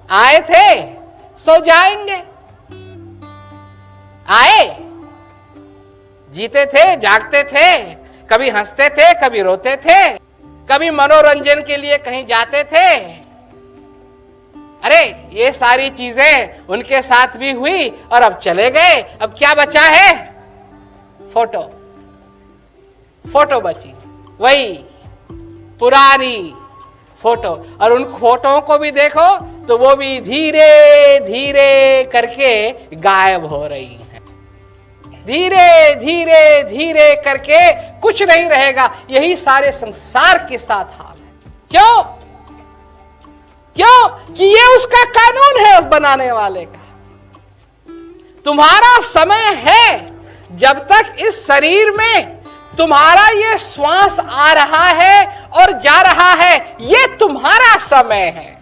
आए थे सो जाएंगे। आए, जीते थे, जागते थे, कभी हंसते थे, कभी रोते थे, कभी मनोरंजन के लिए कहीं जाते थे। अरे ये सारी चीजें उनके साथ भी हुई और अब चले गए। अब क्या बचा है? फोटो। फोटो बची, वही पुरानी फोटो। और उन फोटोओं को भी देखो तो वो भी धीरे धीरे करके गायब हो रही हैं। धीरे धीरे धीरे करके कुछ नहीं रहेगा। यही सारे संसार के साथ हाल है। क्यों? क्यों? कि ये उसका कानून है, उस बनाने वाले का। तुम्हारा समय है, जब तक इस शरीर में तुम्हारा ये श्वास आ रहा है और जा रहा है, ये तुम्हारा समय है।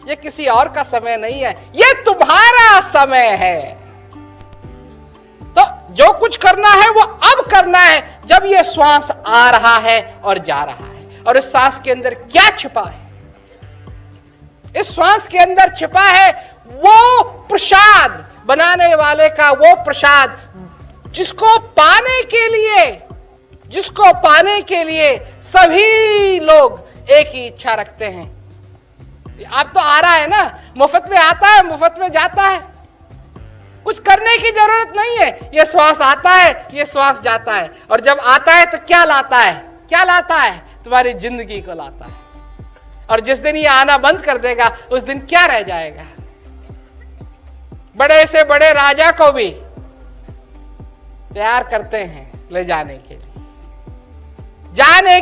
ये किसी और का समय नहीं है, ये तुम्हारा समय है। तो जो कुछ करना है वो अब करना है, जब ये श्वास आ रहा है और जा रहा है। और इस श्वास के अंदर क्या छिपा है? इस श्वास के अंदर छिपा है वो प्रसाद, बनाने वाले का वो प्रसाद, जिसको पाने के लिए सभी लोग एक ही इच्छा रखते हैं। अब तो आ रहा है ना, मुफ्त में आता है, मुफ्त में जाता है, कुछ करने की जरूरत नहीं है। ये श्वास आता है, ये श्वास जाता है। और जब आता है तो क्या लाता है? क्या लाता है? तुम्हारी जिंदगी को लाता है। और जिस दिन ये आना बंद कर देगा, उस दिन क्या रह जाएगा? बड़े से बड़े राजा को भी तैयार करते हैं ले जाने के लिए। जाने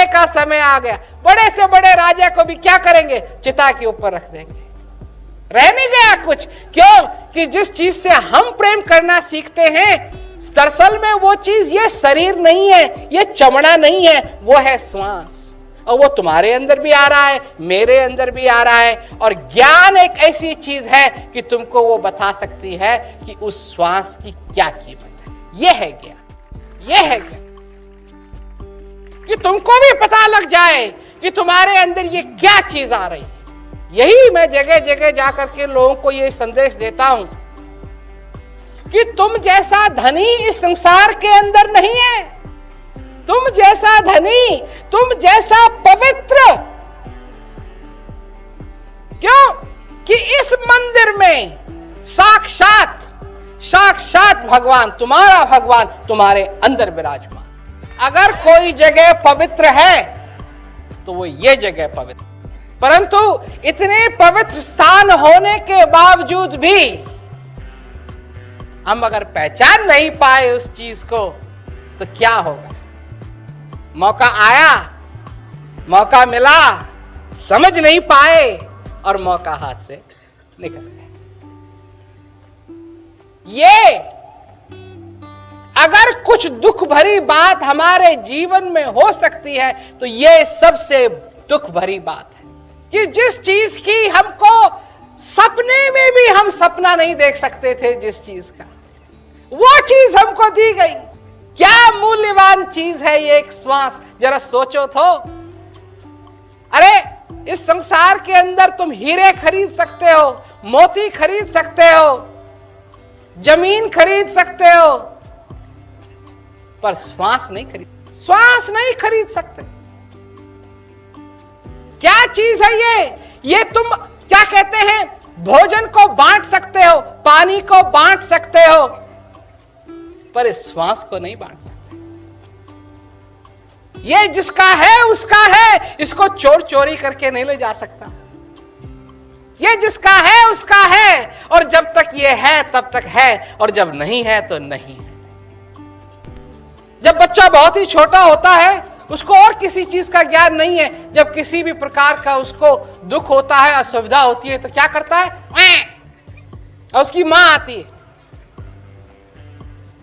का समय आ गया। बड़े से बड़े राजा को भी क्या करेंगे? चिता के ऊपर रख देंगे। रह नहीं गया कुछ। क्यों? कि जिस चीज से हम प्रेम करना सीखते हैं, दरअसल में वो चीज ये शरीर नहीं है, ये चमड़ा नहीं है, वो है श्वास। और वो तुम्हारे अंदर भी आ रहा है, मेरे अंदर भी आ रहा है। और ज्ञान एक ऐसी चीज है कि तुमको वो बता सकती है कि उस श्वास की क्या कीमत है। ये है ज्ञान। ये है ज्ञान कि तुमको भी पता लग जाए कि तुम्हारे अंदर ये क्या चीज आ रही है। यही मैं जगह जगह जाकर के लोगों को ये संदेश देता हूं कि तुम जैसा धनी इस संसार के अंदर नहीं है। तुम जैसा धनी, तुम जैसा पवित्र। क्यों? कि इस मंदिर में साक्षात भगवान, तुम्हारा भगवान तुम्हारे अंदर विराजमान। अगर कोई जगह पवित्र है तो वो ये जगह पवित्र। परंतु इतने पवित्र स्थान होने के बावजूद भी हम अगर पहचान नहीं पाए उस चीज को तो क्या होगा? मौका आया, मौका मिला, समझ नहीं पाए और मौका हाथ से निकल गया। ये अगर कुछ दुख भरी बात हमारे जीवन में हो सकती है तो ये सबसे दुख भरी बात है कि जिस चीज की हमको सपने में भी हम सपना नहीं देख सकते थे, जिस चीज का, वो चीज हमको दी गई। क्या मूल्यवान चीज है ये एक श्वास, जरा सोचो तो। अरे इस संसार के अंदर तुम हीरे खरीद सकते हो, मोती खरीद सकते हो, जमीन खरीद सकते हो, पर श्वास नहीं खरीद सकते। क्या चीज है ये तुम क्या कहते हैं? भोजन को बांट सकते हो, पानी को बांट सकते हो, पर इस श्वास को नहीं बांट सकते। ये जिसका है उसका है, इसको चोर चोरी करके नहीं ले जा सकता। ये जिसका है उसका है, और जब तक ये है तब तक है, और जब नहीं है तो नहीं है। जब बच्चा बहुत ही छोटा होता है, उसको और किसी चीज का ज्ञान नहीं है, जब किसी भी प्रकार का उसको दुख होता है, असुविधा होती है, तो क्या करता है? और उसकी मां आती है,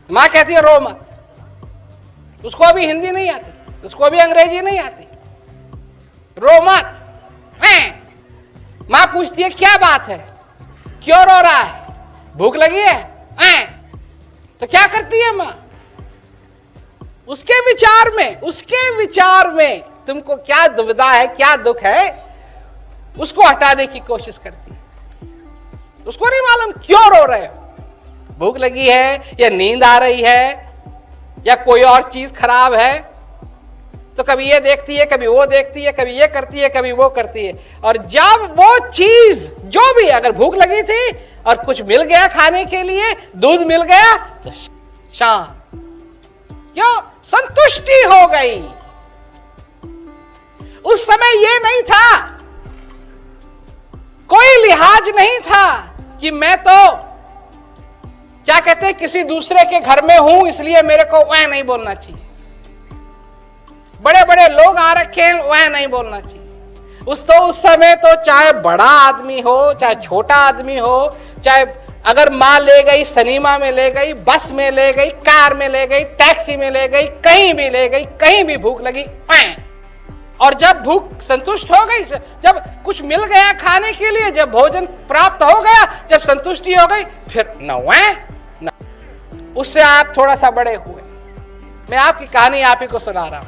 मां कहती है रो मत। उसको अभी हिंदी नहीं आती, उसको अभी अंग्रेजी नहीं आती, रो मत। मां पूछती है क्या बात है, क्यों रो रहा है, भूख लगी है? तो क्या करती है मां? उसके विचार में तुमको क्या दुविधा है, क्या दुख है, उसको हटाने की कोशिश करती है। उसको नहीं मालूम क्यों रो रहे हो, भूख लगी है या नींद आ रही है या कोई और चीज खराब है। तो कभी ये देखती है, कभी वो देखती है, कभी ये करती है, कभी वो करती है। और जब वो चीज जो भी, अगर भूख लगी थी और कुछ मिल गया खाने के लिए, दूध मिल गया, तो शांत, क्यों, संतुष्टि हो गई। उस समय ये नहीं था, कोई लिहाज नहीं था कि मैं तो क्या कहते हैं किसी दूसरे के घर में हूं इसलिए मेरे को वह नहीं बोलना चाहिए, बड़े बड़े लोग आ रखे हैं वह नहीं बोलना चाहिए। उस समय तो चाहे बड़ा आदमी हो, चाहे छोटा आदमी हो, चाहे अगर माँ ले गई, सिनेमा में ले गई, बस में ले गई, कार में ले गई, टैक्सी में ले गई, कहीं भी ले गई, कहीं भी भूख लगी, और जब भूख संतुष्ट हो गई, जब कुछ मिल गया खाने के लिए, जब भोजन प्राप्त हो गया, जब संतुष्टि हो गई, फिर न उससे आप थोड़ा सा बड़े हुए। मैं आपकी कहानी आप ही को सुना रहा हूं,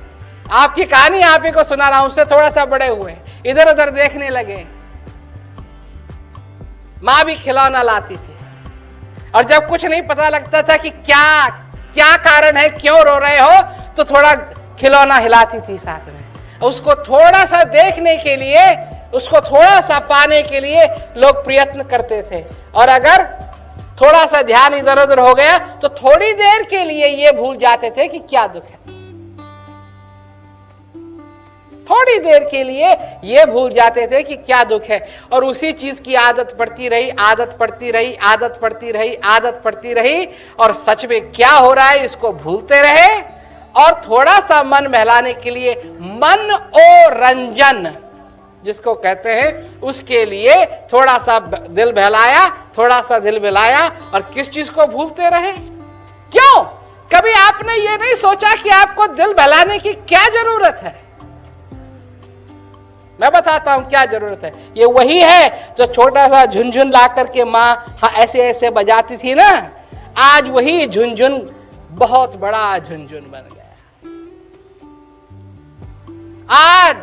आपकी कहानी आप ही को सुना रहा हूं। उससे थोड़ा सा बड़े हुए, इधर उधर देखने लगे। मां भी खिलौना लाती थी, और जब कुछ नहीं पता लगता था कि क्या क्या कारण है, क्यों रो रहे हो, तो थोड़ा खिलौना हिलाती थी साथ में। उसको थोड़ा सा देखने के लिए, उसको थोड़ा सा पाने के लिए लोग प्रयत्न करते थे। और अगर थोड़ा सा ध्यान इधर उधर हो गया तो थोड़ी देर के लिए ये भूल जाते थे कि क्या दुख है, थोड़ी देर के लिए ये भूल जाते थे कि क्या दुख है। और उसी चीज की आदत पड़ती रही, आदत पड़ती रही, आदत पड़ती रही, आदत पड़ती रही, और सच में क्या हो रहा है इसको भूलते रहे। और थोड़ा सा मन बहलाने के लिए, मन ओ रंजन जिसको कहते हैं, उसके लिए थोड़ा सा दिल बहलाया, थोड़ा सा दिल बहलाया, और किस चीज को भूलते रहे। क्यों? कभी आपने ये नहीं सोचा कि आपको दिल बहलाने की क्या जरूरत है? मैं बताता हूं क्या जरूरत है। ये वही है जो छोटा सा झुनझुन ला करके माँ ऐसे ऐसे बजाती थी ना, आज वही झुनझुन बहुत बड़ा झुनझुन बन गया। आज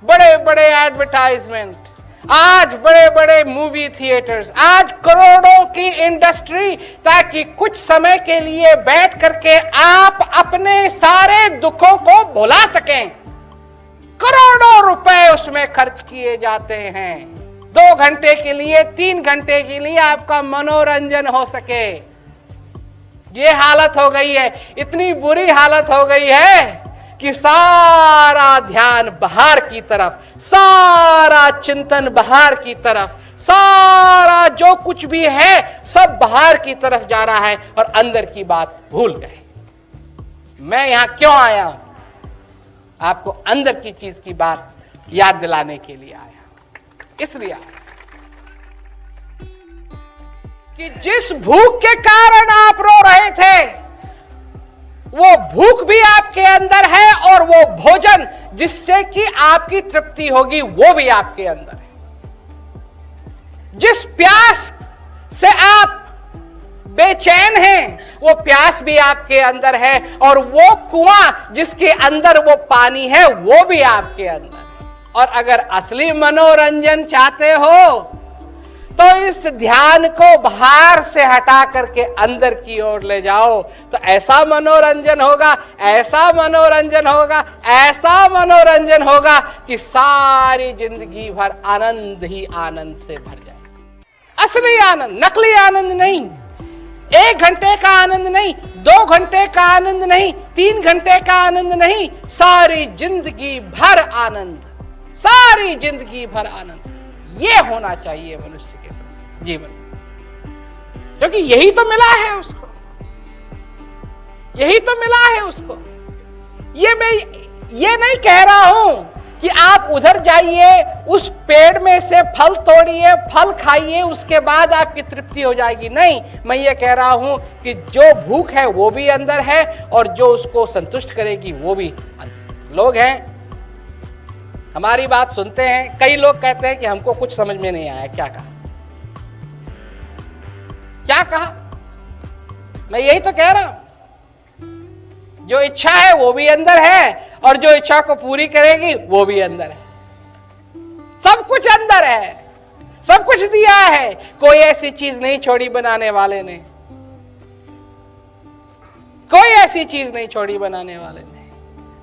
बड़े बड़े एडवर्टाइजमेंट, आज बड़े बड़े मूवी थिएटर्स, आज करोड़ों की इंडस्ट्री, ताकि कुछ समय के लिए बैठ करके आप अपने सारे दुखों को भुला सकें। करोड़ों रुपए उसमें खर्च किए जाते हैं, 2 घंटे के लिए, 3 घंटे के लिए आपका मनोरंजन हो सके। ये हालत हो गई है, इतनी बुरी हालत हो गई है कि सारा ध्यान बाहर की तरफ, सारा चिंतन बाहर की तरफ, सारा जो कुछ भी है सब बाहर की तरफ जा रहा है, और अंदर की बात भूल गए। मैं यहां क्यों आया हूं? आपको अंदर की चीज की बात याद दिलाने के लिए आया। इसलिए आया कि जिस भूख के कारण आप रो रहे थे, वो भूख भी आपके अंदर है, और वो भोजन जिससे कि आपकी तृप्ति होगी वो भी आपके अंदर है। जिस प्यास से आप बेचैन हैं, वो प्यास भी आपके अंदर है, और वो कुआं जिसके अंदर वो पानी है वो भी आपके अंदर है। और अगर असली मनोरंजन चाहते हो तो इस ध्यान को बाहर से हटा करके अंदर की ओर ले जाओ, तो ऐसा मनोरंजन होगा, ऐसा मनोरंजन होगा, ऐसा मनोरंजन होगा कि सारी जिंदगी भर आनंद ही आनंद से भर जाए। असली आनंद, नकली आनंद नहीं, 1 घंटे का आनंद नहीं, 2 घंटे का आनंद नहीं, 3 घंटे का आनंद नहीं, सारी जिंदगी भर आनंद, सारी जिंदगी भर आनंद। ये होना चाहिए मनुष्य के जीवन, क्योंकि यही तो मिला है उसको, यही तो मिला है उसको। ये मैं ये नहीं कह रहा हूं कि आप उधर जाइए, उस पेड़ में से फल तोड़िए, फल खाइए, उसके बाद आपकी तृप्ति हो जाएगी। नहीं, मैं ये कह रहा हूं कि जो भूख है वो भी अंदर है, और जो उसको संतुष्ट करेगी वो भी अंदर। लोग हैं, हमारी बात सुनते हैं, कई लोग कहते हैं कि हमको कुछ समझ में नहीं आया। क्या कहा? क्या कहा? मैं यही तो कह रहा हूं, जो इच्छा है वो भी अंदर है, और जो इच्छा को पूरी करेगी वो भी अंदर है। सब कुछ सुंदर है, सब कुछ दिया है, कोई ऐसी चीज नहीं छोड़ी बनाने वाले ने, कोई ऐसी चीज नहीं छोड़ी बनाने वाले ने।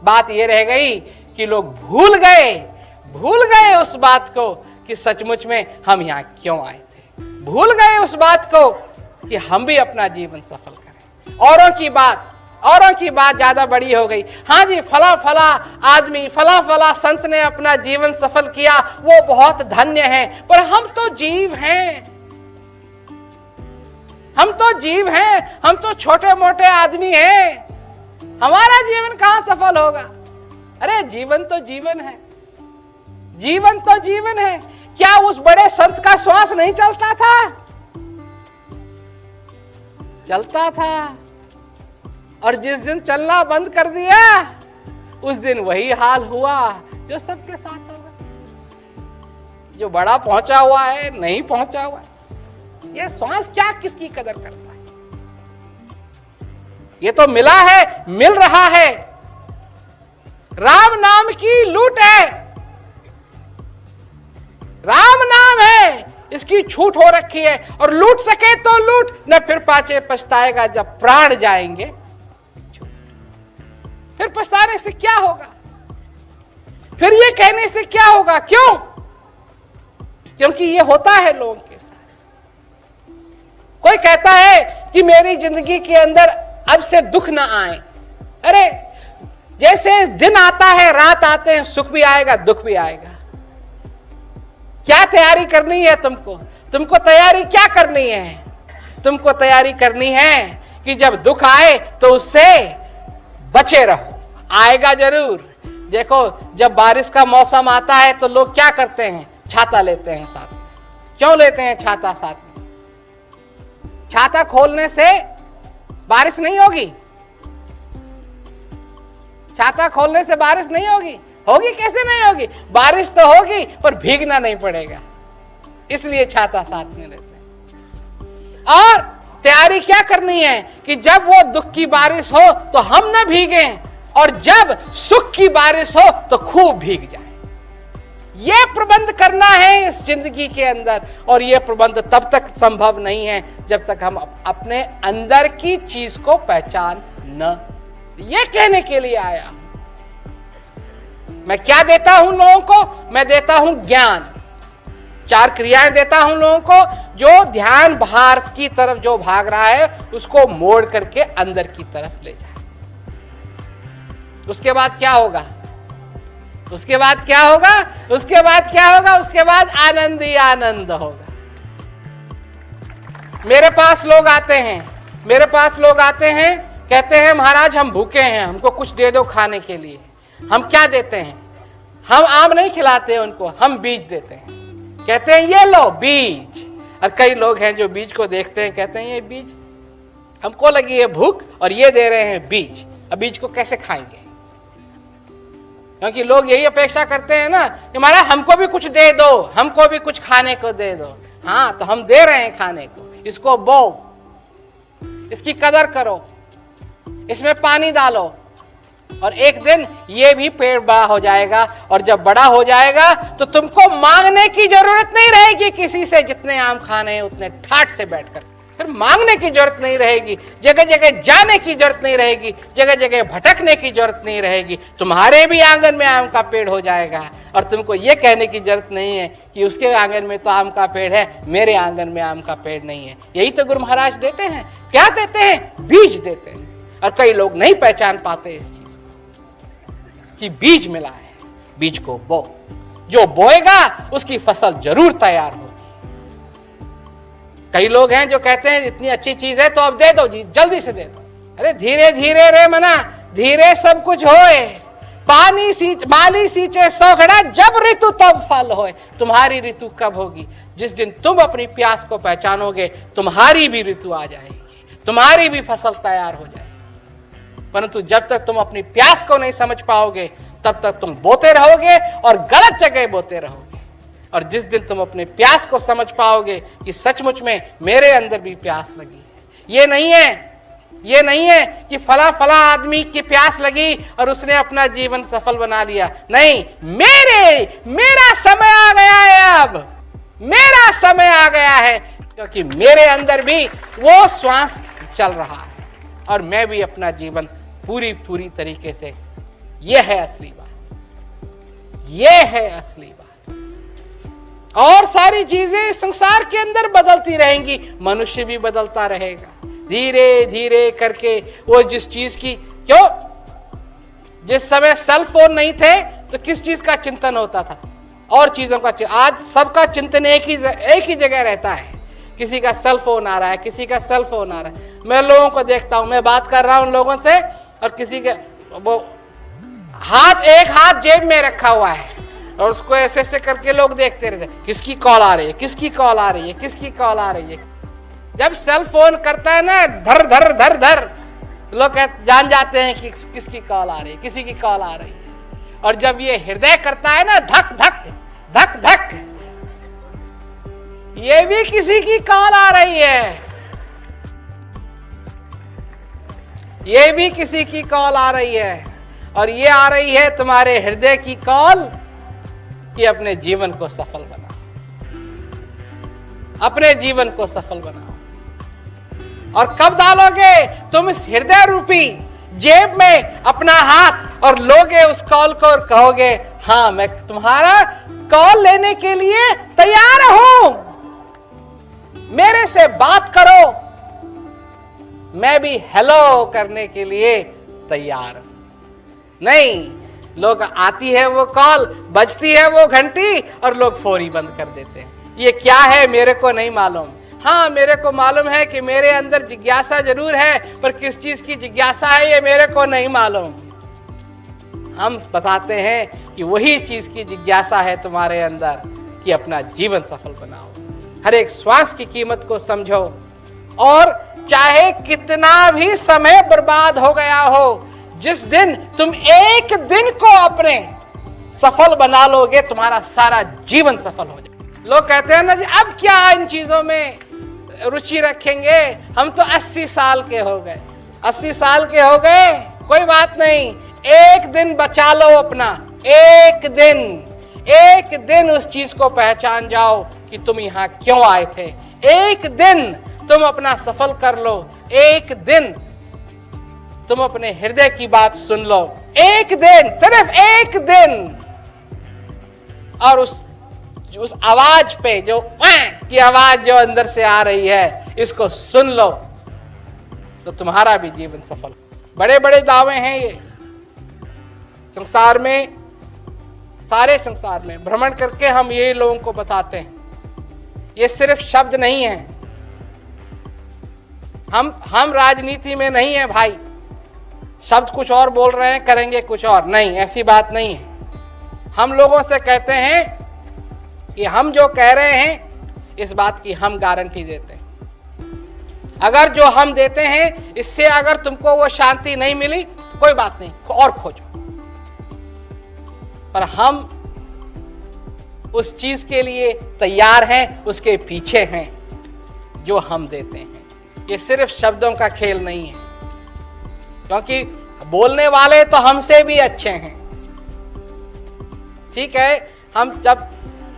बात यह रह गई कि लोग भूल गए उस बात को कि सचमुच में हम यहां क्यों आए थे, भूल गए उस बात को कि हम भी अपना जीवन सफल करें। औरों की बात ज्यादा बड़ी हो गई। हाँ जी, फला फला आदमी, फला फला संत ने अपना जीवन सफल किया, वो बहुत धन्य है, पर हम तो जीव हैं, हम तो छोटे मोटे आदमी हैं, हमारा जीवन कहां सफल होगा। अरे जीवन तो जीवन है, जीवन तो जीवन है। क्या उस बड़े संत का श्वास नहीं चलता था? चलता था, और जिस दिन चलना बंद कर दिया उस दिन वही हाल हुआ जो सबके साथ होगा। जो बड़ा पहुंचा हुआ है, नहीं पहुंचा हुआ, ये श्वास क्या किसकी कदर करता है। ये तो मिला है, मिल रहा है, राम नाम की लूट है, राम नाम है, इसकी छूट हो रखी है, और लूट सके तो लूट, न फिर पाछे पछताएगा जब प्राण जाएंगे। फिर पछताने से क्या होगा, फिर ये कहने से क्या होगा? क्यों? क्योंकि ये होता है लोगों के साथ। कोई कहता है कि मेरी जिंदगी के अंदर अब से दुख ना आए। अरे जैसे दिन आता है, रात आते हैं, सुख भी आएगा, दुख भी आएगा। क्या तैयारी करनी है तुमको तैयारी क्या करनी है? तुमको तैयारी करनी है कि जब दुख आए तो उससे बचे रहो, आएगा जरूर। देखो, जब बारिश का मौसम आता है तो लोग क्या करते हैं? छाता लेते हैं साथ में। क्यों लेते हैं छाता साथ में? छाता खोलने से बारिश नहीं होगी, छाता खोलने से बारिश नहीं होगी। होगी कैसे नहीं होगी? बारिश तो होगी पर भीगना नहीं पड़ेगा, इसलिए छाता साथ में लेते हैं। और तैयारी क्या करनी है कि जब वो दुख की बारिश हो तो हम न भीगे, और जब सुख की बारिश हो तो खूब भीग जाए। ये प्रबंध करना है इस जिंदगी के अंदर, और ये प्रबंध तब तक संभव नहीं है जब तक हम अपने अंदर की चीज को पहचान न। ये कहने के लिए आया हूं। मैं क्या देता हूं लोगों को? मैं देता हूं ज्ञान। 4 क्रियाएं देता हूं लोगों को, जो ध्यान बाहर की तरफ जो भाग रहा है उसको मोड़ करके अंदर की तरफ ले जाए। उसके बाद क्या होगा? उसके बाद क्या होगा? उसके बाद क्या होगा? उसके बाद आनंद ही आनंद होगा। मेरे पास लोग आते हैं, कहते हैं महाराज हम भूखे हैं, हमको कुछ दे दो खाने के लिए। हम क्या देते हैं? हम आम नहीं खिलाते उनको, हम बीज देते हैं। कहते हैं ये लो बीज। और कई लोग हैं जो बीज को देखते हैं, कहते हैं ये बीज, हमको लगी है भूख और ये दे रहे हैं बीज। अब बीज को कैसे खाएंगे? क्योंकि लोग यही अपेक्षा करते हैं ना कि महाराज हमको भी कुछ दे दो, हमको भी कुछ खाने को दे दो। हाँ, तो हम दे रहे हैं खाने को, इसको बो, इसकी कदर करो, इसमें पानी डालो, और एक दिन ये भी पेड़ बड़ा हो जाएगा। और जब बड़ा हो जाएगा तो तुमको मांगने की जरूरत नहीं रहेगी किसी से। जितने आम खाने हैं उतने ठाट से बैठकर, फिर मांगने की जरूरत नहीं रहेगी, जगह जगह जाने की जरूरत नहीं रहेगी, जगह जगह भटकने की जरूरत नहीं रहेगी। तुम्हारे भी आंगन में आम का पेड़ हो जाएगा, और तुमको ये कहने की जरूरत नहीं है कि उसके आंगन में तो आम का पेड़ है, मेरे आंगन में आम का पेड़ नहीं है। यही तो गुरु महाराज देते हैं। क्या देते हैं? बीज देते हैं। और कई लोग नहीं पहचान पाते इस चीज कि बीज मिला है। बीज को बो, जो बोएगा उसकी फसल जरूर तैयार होगी। कई लोग हैं जो कहते हैं इतनी अच्छी चीज है तो अब दे दो जी, जल्दी से दे दो। अरे धीरे धीरे रे मना, धीरे सब कुछ होए। पानी माली सींचे सौखड़ा, जब ऋतु तब फल होए। तुम्हारी ऋतु कब होगी? जिस दिन तुम अपनी प्यास को पहचानोगे, तुम्हारी भी ऋतु आ जाएगी, तुम्हारी भी फसल तैयार हो जाएगी। परंतु जब तक तुम अपनी प्यास को नहीं समझ पाओगे, तब तक तुम बोते रहोगे और गलत जगह बोते रहोगे। और जिस दिन तुम अपने प्यास को समझ पाओगे कि सचमुच में मेरे अंदर भी प्यास लगी है, ये नहीं है कि फला फला आदमी की प्यास लगी और उसने अपना जीवन सफल बना लिया। नहीं, मेरा समय आ गया है अब मेरा समय आ गया है, क्योंकि मेरे अंदर भी वो श्वास चल रहा है और मैं भी अपना जीवन पूरी तरीके से, ये है असली बात, ये है असली बात। और सारी चीजें संसार के अंदर बदलती रहेंगी, मनुष्य भी बदलता रहेगा धीरे धीरे करके। वो जिस चीज की, क्यों जिस समय सेल फोन नहीं थे तो किस चीज का चिंतन होता था, और चीजों का। आज सबका चिंतन एक ही जगह रहता है। किसी का सेल फोन आ रहा है, किसी का सेल फोन आ रहा है। मैं लोगों को देखता हूं, मैं बात कर रहा हूं लोगों से, और किसी के वो एक हाथ जेब में रखा हुआ है और उसको ऐसे ऐसे करके लोग देखते रहते, किसकी कॉल आ रही है, किसकी कॉल आ रही है, किसकी कॉल आ रही है। जब सेल फोन करता है ना धर धर धर धर, लोग जान जाते हैं कि किसकी कॉल आ रही है, किसी की कॉल आ रही है। और जब ये हृदय करता है ना धक धक धक धक, ये भी किसी की कॉल आ रही है, ये भी किसी की कॉल आ रही है। और ये आ रही है तुम्हारे हृदय की कॉल कि अपने जीवन को सफल बनाओ, अपने जीवन को सफल बनाओ। और कब डालोगे तुम इस हृदय रूपी जेब में अपना हाथ और लोगे उस कॉल को और कहोगे, हाँ मैं तुम्हारा कॉल लेने के लिए तैयार हूं, मेरे से बात करो, मैं भी हेलो करने के लिए तैयार हूं। नहीं, लोग आती है वो कॉल, बजती है वो घंटी और लोग फोन ही बंद कर देते हैं। ये क्या है मेरे को नहीं मालूम। हाँ मेरे को मालूम है कि मेरे अंदर जिज्ञासा जरूर है, पर किस चीज की जिज्ञासा है ये मेरे को नहीं मालूम। हम बताते हैं कि वही चीज की जिज्ञासा है तुम्हारे अंदर कि अपना जीवन सफल बनाओ। हर एक श्वास की कीमत को समझो, और चाहे कितना भी समय बर्बाद हो गया हो, जिस दिन तुम एक दिन को अपने सफल बना लोगे, तुम्हारा सारा जीवन सफल हो जाए। लोग कहते हैं ना जी अब क्या इन चीजों में रुचि रखेंगे, हम तो 80 साल के हो गए। 80 साल के हो गए, कोई बात नहीं, एक दिन बचा लो अपना, एक दिन उस चीज को पहचान जाओ कि तुम यहाँ क्यों आए थे। एक दिन तुम अपना सफल कर लो, एक दिन तुम अपने हृदय की बात सुन लो, एक दिन, सिर्फ एक दिन। और उस आवाज पे जो की आवाज जो अंदर से आ रही है, इसको सुन लो तो तुम्हारा भी जीवन सफल। बड़े बड़े दावे हैं ये संसार में, सारे संसार में भ्रमण करके हम ये लोगों को बताते हैं। ये सिर्फ शब्द नहीं है, हम राजनीति में नहीं है भाई, शब्द कुछ और बोल रहे हैं, करेंगे कुछ और नहीं, ऐसी बात नहीं है। हम लोगों से कहते हैं कि हम जो कह रहे हैं इस बात की हम गारंटी देते हैं। अगर जो हम देते हैं इससे अगर तुमको वो शांति नहीं मिली, कोई बात नहीं, और खोजो। पर हम उस चीज के लिए तैयार हैं, उसके पीछे हैं जो हम देते हैं। ये सिर्फ शब्दों का खेल नहीं है, क्योंकि बोलने वाले तो हमसे भी अच्छे हैं। ठीक है, हम जब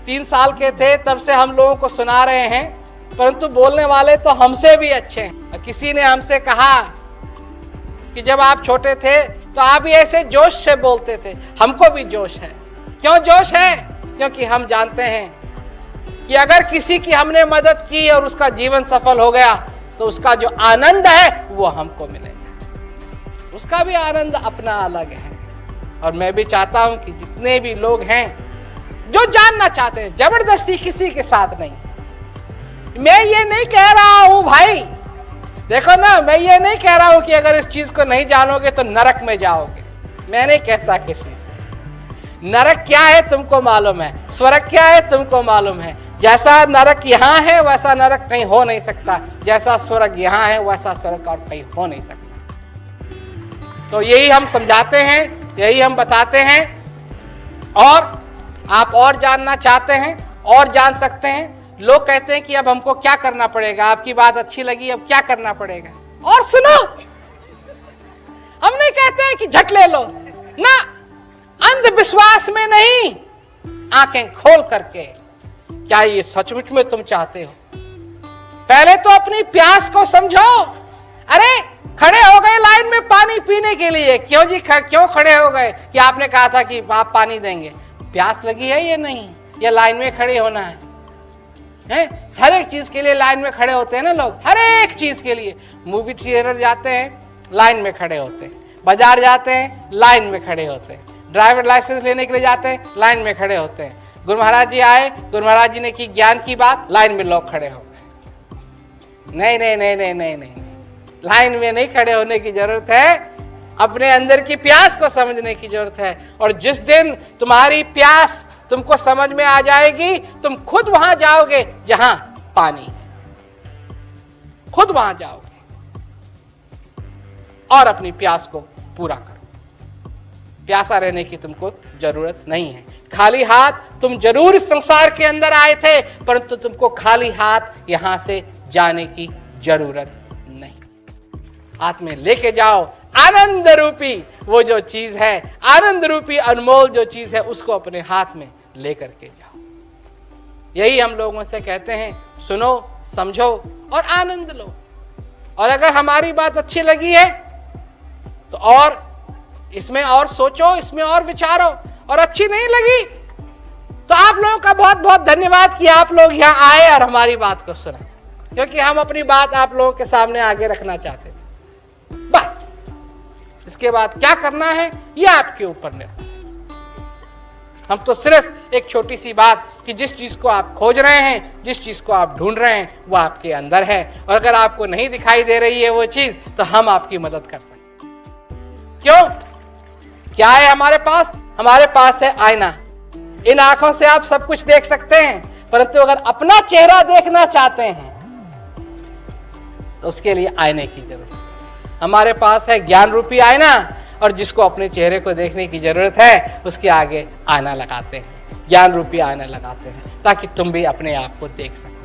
3 साल के थे तब से हम लोगों को सुना रहे हैं, परंतु बोलने वाले तो हमसे भी अच्छे हैं। किसी ने हमसे कहा कि जब आप छोटे थे तो आप भी ऐसे जोश से बोलते थे। हमको भी जोश है। क्यों जोश है? क्योंकि हम जानते हैं कि अगर किसी की हमने मदद की और उसका जीवन सफल हो गया तो उसका जो आनंद है वो हमको मिलेगा। उसका भी आनंद अपना अलग है। और मैं भी चाहता हूं कि जितने भी लोग हैं जो जानना चाहते हैं, जबरदस्ती किसी के साथ नहीं। मैं ये नहीं कह रहा हूं भाई, देखो ना, मैं ये नहीं कह रहा हूं कि अगर इस चीज को नहीं जानोगे तो नरक में जाओगे। मैं नहीं कहता किसी से। नरक क्या है तुमको मालूम है, स्वर्ग क्या है तुमको मालूम है। जैसा नरक यहाँ है वैसा नरक कहीं हो नहीं सकता, जैसा स्वर्ग यहाँ है वैसा स्वर्ग और कहीं हो नहीं सकता। तो यही हम समझाते हैं, यही हम बताते हैं। और आप और जानना चाहते हैं और जान सकते हैं। लोग कहते हैं कि अब हमको क्या करना पड़ेगा, आपकी बात अच्छी लगी, अब क्या करना पड़ेगा। और सुनो, हम नहीं कहते हैं कि झट ले लो ना, अंधविश्वास में नहीं, आंखें खोल करके क्या ये सचमुच में तुम चाहते हो? पहले तो अपनी प्यास को समझो। अरे खड़े हो गए लाइन में पानी पीने के लिए, क्यों जी? क्यों खड़े हो गए? कि आपने कहा था कि आप पानी देंगे। प्यास लगी है या नहीं? या लाइन में खड़े होना है? हर एक चीज के लिए लाइन में खड़े होते हैं ना लोग, हर एक चीज के लिए। मूवी थिएटर जाते हैं, लाइन में खड़े होते हैं। बाजार जाते हैं, लाइन में खड़े होते हैं। ड्राइवर लाइसेंस लेने के लिए जाते हैं, लाइन में खड़े होते हैं। गुरु महाराज जी आए, गुरु महाराज जी ने की ज्ञान की बात, लाइन में लोग खड़े हो गए। नहीं नहीं नहीं नहीं नहीं नहीं, लाइन में नहीं खड़े होने की जरूरत है, अपने अंदर की प्यास को समझने की जरूरत है। और जिस दिन तुम्हारी प्यास तुमको समझ में आ जाएगी, तुम खुद वहां जाओगे जहां पानी, खुद वहां जाओगे और अपनी प्यास को पूरा करो। प्यासा रहने की तुमको जरूरत नहीं है। खाली हाथ तुम जरूर इस संसार के अंदर आए थे, परंतु तुमको खाली हाथ यहां से जाने की जरूरत नहीं। हाथ में लेके जाओ आनंद रूपी वो जो चीज है, आनंद रूपी अनमोल जो चीज है, उसको अपने हाथ में लेकर के जाओ। यही हम लोगों से कहते हैं, सुनो, समझो और आनंद लो। और अगर हमारी बात अच्छी लगी है तो और इसमें और सोचो, इसमें और विचारो। और अच्छी नहीं लगी तो आप लोगों का बहुत बहुत धन्यवाद कि आप लोग यहाँ आए और हमारी बात को सुने, क्योंकि हम अपनी बात आप लोगों के सामने आगे रखना चाहते थे। बस इसके बाद क्या करना है ये आपके ऊपर निर्भर है। हम तो सिर्फ एक छोटी सी बात कि जिस चीज को आप खोज रहे हैं, जिस चीज को आप ढूंढ रहे हैं, वो आपके अंदर है। और अगर आपको नहीं दिखाई दे रही है वो चीज, तो हम आपकी मदद कर सकते हैं। क्यों? क्या है हमारे पास? हमारे पास है आईना। इन आंखों से आप सब कुछ देख सकते हैं, परंतु अगर अपना चेहरा देखना चाहते हैं तो उसके लिए आईने की जरूरत है। हमारे पास है ज्ञान रूपी आईना, और जिसको अपने चेहरे को देखने की जरूरत है उसके आगे आईना लगाते हैं, ज्ञान रूपी आईना लगाते हैं, ताकि तुम भी अपने आप को देख सको।